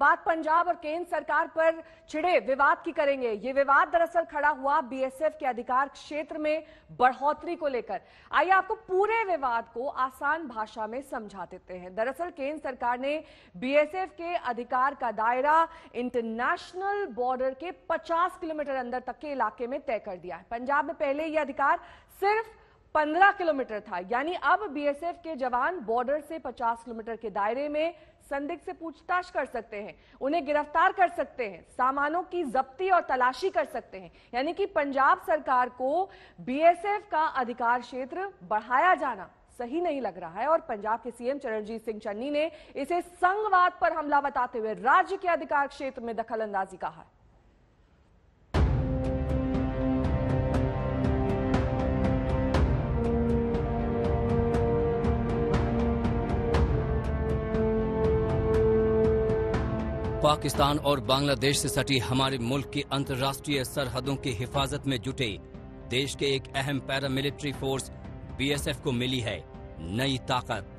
बात पंजाब और केंद्र सरकार पर छिड़े विवाद की करेंगे। ये विवाद दरअसल खड़ा हुआ बीएसएफ के अधिकार क्षेत्र में बढ़ोतरी को लेकर। आइए आपको पूरे विवाद को आसान भाषा में समझा देते हैं। दरअसल केंद्र सरकार ने बीएसएफ के अधिकार का दायरा इंटरनेशनल बॉर्डर के 50 किलोमीटर अंदर तक के इलाके में तय कर दिया है। पंजाब में पहले यह अधिकार सिर्फ 15 किलोमीटर था, यानी अब बीएसएफ के जवान बॉर्डर से 50 किलोमीटर के दायरे में संदिग्ध से पूछताछ कर सकते हैं, उन्हें गिरफ्तार कर सकते हैं, सामानों की जब्ती और तलाशी कर सकते हैं। यानी कि पंजाब सरकार को बीएसएफ का अधिकार क्षेत्र बढ़ाया जाना सही नहीं लग रहा है और पंजाब के सीएम चरणजीत सिंह चन्नी ने इसे संघवाद पर हमला बताते हुए राज्य के अधिकार क्षेत्र में दखलंदाजी कहा है। पाकिस्तान और बांग्लादेश से सटी हमारे मुल्क की अंतर्राष्ट्रीय सरहदों की हिफाजत में जुटे देश के एक अहम पैरामिलिट्री फोर्स बीएसएफ को मिली है नई ताकत।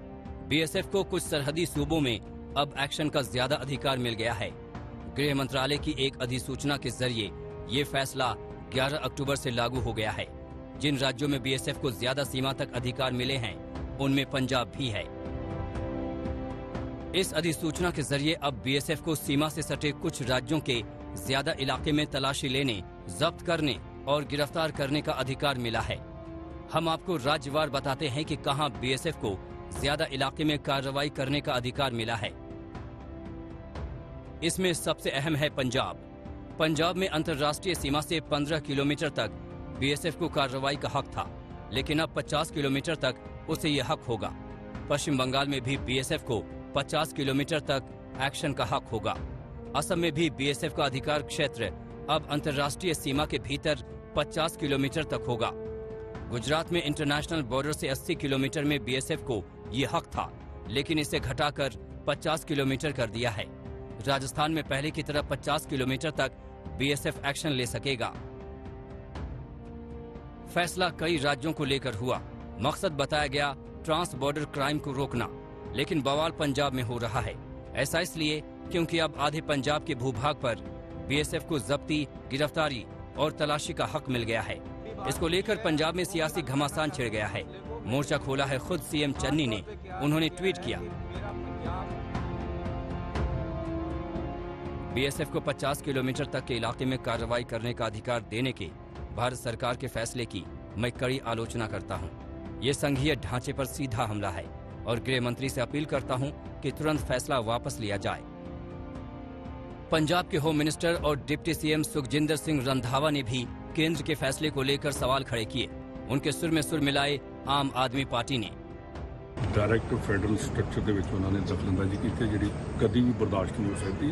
बीएसएफ को कुछ सरहदी सूबों में अब एक्शन का ज्यादा अधिकार मिल गया है। गृह मंत्रालय की एक अधिसूचना के जरिए ये फैसला 11 अक्टूबर से लागू हो गया है। जिन राज्यों में बीएसएफ को ज्यादा सीमा तक अधिकार मिले हैं उनमें पंजाब भी है। इस अधिसूचना के जरिए अब बीएसएफ को सीमा से सटे कुछ राज्यों के ज्यादा इलाके में तलाशी लेने, जब्त करने और गिरफ्तार करने का अधिकार मिला है। हम आपको राज्यवार बताते हैं कि कहां बीएसएफ को ज्यादा इलाके में कार्रवाई करने का अधिकार मिला है। इसमें सबसे अहम है पंजाब। पंजाब में अंतर्राष्ट्रीय सीमा से 15 किलोमीटर तक बीएसएफ को कार्रवाई का हक था, लेकिन अब 50 किलोमीटर तक उसे यह हक होगा। पश्चिम बंगाल में भी बीएसएफ को 50 किलोमीटर तक एक्शन का हक होगा। असम में भी बीएसएफ का अधिकार क्षेत्र अब अंतर्राष्ट्रीय सीमा के भीतर 50 किलोमीटर तक होगा। गुजरात में इंटरनेशनल बॉर्डर से 80 किलोमीटर में बीएसएफ को ये हक था, लेकिन इसे घटाकर 50 किलोमीटर कर दिया है। राजस्थान में पहले की तरह 50 किलोमीटर तक बीएसएफ एक्शन ले सकेगा। फैसला कई राज्यों को लेकर हुआ। मकसद बताया गया ट्रांस बॉर्डर क्राइम को रोकना, लेकिन बवाल पंजाब में हो रहा है। ऐसा इसलिए क्योंकि अब आधे पंजाब के भूभाग पर बीएसएफ को जब्ती, गिरफ्तारी और तलाशी का हक मिल गया है। इसको लेकर पंजाब में सियासी घमासान छिड़ गया है। मोर्चा खोला है खुद सीएम चन्नी ने। उन्होंने ट्वीट किया, बीएसएफ को 50 किलोमीटर तक के इलाके में कार्रवाई करने का अधिकार देने के भारत सरकार के फैसले की मैं कड़ी आलोचना करता हूँ। ये संघीय ढांचे पर सीधा हमला है और गृह मंत्री से अपील करता हूं कि तुरंत फैसला वापस लिया जाए। पंजाब के होम मिनिस्टर और डिप्टी सीएम सुखजिंदर सिंह रंधावा ने भी केंद्र के फैसले को लेकर सवाल खड़े किए। उनके सुर में सुर मिलाए आम आदमी पार्टी ने। डायरेक्ट फैडरल स्ट्रक्चर ਦੇ ਵਿੱਚ ਉਹਨਾਂ ਨੇ ਦਖਲਅੰਦਾਜ਼ੀ ਕੀਤੀ ਜਿਹੜੀ ਕਦੀ ਵੀ ਬਰਦਾਸ਼ਤ ਨਹੀਂ ਹੋ ਸਕਦੀ।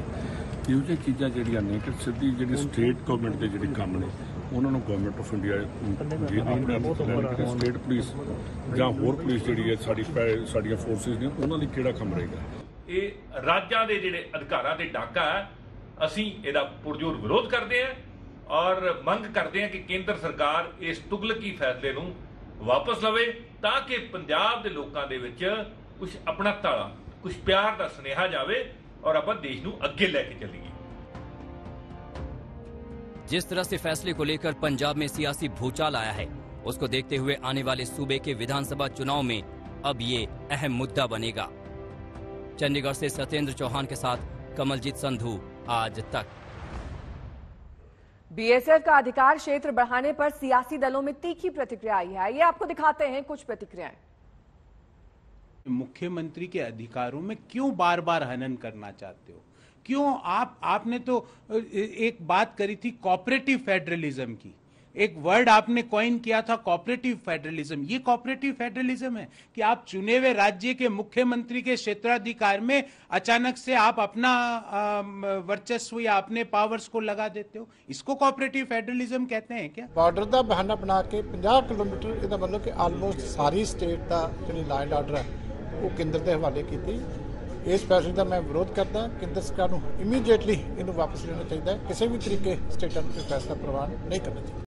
ਇਹੋ ਜਿਹੀਆਂ ਚੀਜ਼ਾਂ ਜਿਹੜੀਆਂ ਨੇ ਕਿ ਸਿੱਧੀ ਜਿਹੜੀ ਸਟੇਟ ਗਵਰਨਮੈਂਟ ਦੇ ਜਿਹੜੇ ਕੰਮ ਨੇ ਉਹਨਾਂ ਨੂੰ ਗਵਰਨਮੈਂਟ ਆਫ ਇੰਡੀਆ ਜੇ ਆਪਣੇ ਸਟੇਟ ਪੁਲਿਸ ਜਾਂ ਹੋਰ ਪੁਲਿਸ ਜਿਹੜੀ ਹੈ ਸਾਡੀਆਂ ਫੋਰਸਿਸ ਨੇ ਉਹਨਾਂ ਲਈ ਕਿਹੜਾ ਕੰਮ ਰਹੇਗਾ। ਇਹ ਰਾਜਾਂ ਦੇ ਜਿਹੜੇ ਅਧਿਕਾਰਾਂ ਦੇ ਡਾਕਾ ਹੈ, ਅਸੀਂ ਇਹਦਾ ਪੁਰਜੋਰ ਵਿਰੋਧ ਕਰਦੇ ਹਾਂ ਔਰ ਮੰਗ ਕਰਦੇ ਹਾਂ ਕਿ ਕੇਂਦਰ ਸਰਕਾਰ ਇਸ ਤੁਗਲਕੀ ਫੈਸਲੇ ਨੂੰ ਵਾਪਸ ਲਵੇ ਤਾਂ ਕਿ ਪੰਜਾਬ ਦੇ ਲੋਕਾਂ ਦੇ ਵਿੱਚ ਕੁਝ ਆਪਣਾਤਾ, ਕੁਝ ਪਿਆਰ ਦਾ ਸੁਨੇਹਾ ਜਾਵੇ और अपन देश ਨੂੰ ਅੱਗੇ ਲੈ ਕੇ ਚੱਲੀਏ। जिस तरह से फैसले को लेकर पंजाब में सियासी भूचाल आया है, उसको देखते हुए आने वाले सूबे के विधानसभा चुनाव में अब ये अहम मुद्दा बनेगा। चंडीगढ़ से सत्येंद्र चौहान के साथ कमलजीत संधू, आज तक। बीएसएफ का अधिकार क्षेत्र बढ़ाने पर सियासी दलों में तीखी प्रतिक्रिया आई है। ये आपको दिखाते हैं कुछ प्रतिक्रियाएं। मुख्यमंत्री के अधिकारों में क्यों बार बार हनन करना चाहते हो? क्यों आपने तो एक बात करी थी कोऑपरेटिव फेडरलिज्म की, एक वर्ड आपने कॉइन किया था कोऑपरेटिव फेडरलिज्म। ये कोऑपरेटिव फेडरलिज्म है कि आप चुने हुए राज्य के मुख्यमंत्री के क्षेत्राधिकार में अचानक से आप अपना वर्चस्व या अपने पावर्स को लगा देते हो। इसको कोऑपरेटिव फेडरलिज्म कहते हैं क्या? बॉर्डर का बहाना बना के 50 किलोमीटर इसका मतलब कि आलमोस्ट सारी स्टेट का जो लैंड आर्डर है वो केंद्र के हवाले की। इस फैसले का मैं विरोध करता। केंद्र सरकार को इमीडिएटली इन्हें वापस लेना चाहिए। किसी भी तरीके स्टेटां को फैसला प्रवान नहीं करना चाहिए।